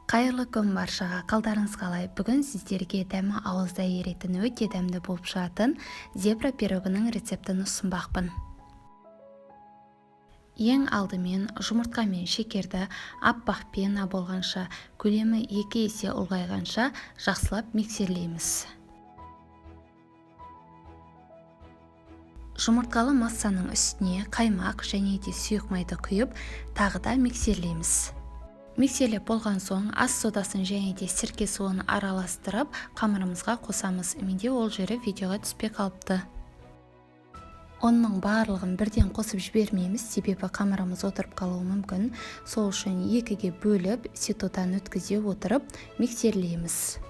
Қайырлы күн баршаға, қалдарыңыз қалай? Бүгін сіздерге дәмі ауызда еритін өте дәмді болып шығатын зебра пирогының рецептін ұсынбақпын. Ең алдымен жұмыртқа мен шекерді аппақ пена болғанша, көлемі 2 есе ұлғайғанша жақсылап миксерлейміз. Жұмыртқалы массаның үстіне қаймақ және де сұйық майды құйып, тағы да миксерлейміз. Миксерлеп болған соң ас содасын және де сірке суын араластырып қамырымызға қосамыз. Менде ол жері видеоға түспей қалыпты. Оның барлығын бірден қосып жібермейміз, себебі қамырымыз отырып қалуы мүмкін. Сол үшін екіге бөліп, ситодан өткізе отырып миксерлейміз.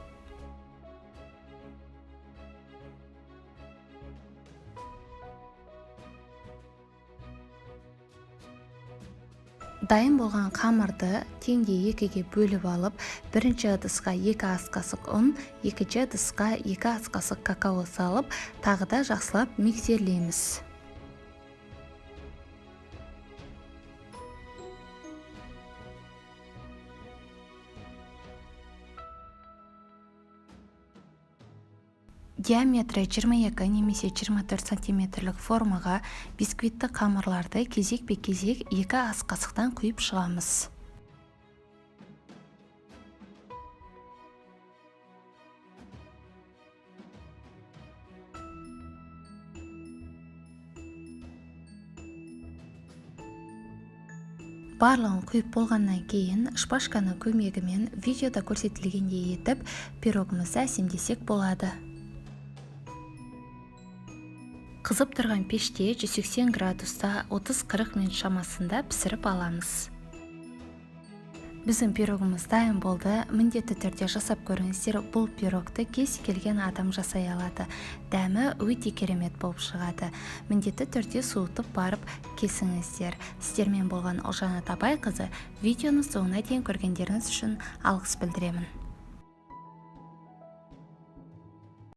Дайын болған қамырды теңдей екіге бөліп алып, бірінші ыдысқа 2 ас қасық ұн, екінші ыдысқа 2 ас қасық какао салып, тағы да жақсылап миксерлейміз. Диаметрі 22 немесе 24 сантиметрлік формаға бисквитті қамырларды кезек-бе-кезек 2 ас қасықтан құйып шығамыз. Барлығын құйып болғаннан кейін шпажканың көмегімен видеода көрсетілгендей етіп пирогымызды әсемдесек болады. Қызып тұрған пеште 180 градуста 30-40 минут шамасында пісіріп аламыз. Біздің пирогымыз дайын болды. Міндетті түрде жасап көріңіздер. Бұл пирогты кез келген адам жасай алады. Дәмі өте керемет болып шығады. Міндетті түрде суытып барып кесіңіздер. Сіздермен болған Ұлжан Атабайқызы. Видеоны соңына дейін көргендеріңіз үшін алғыс білдіремін.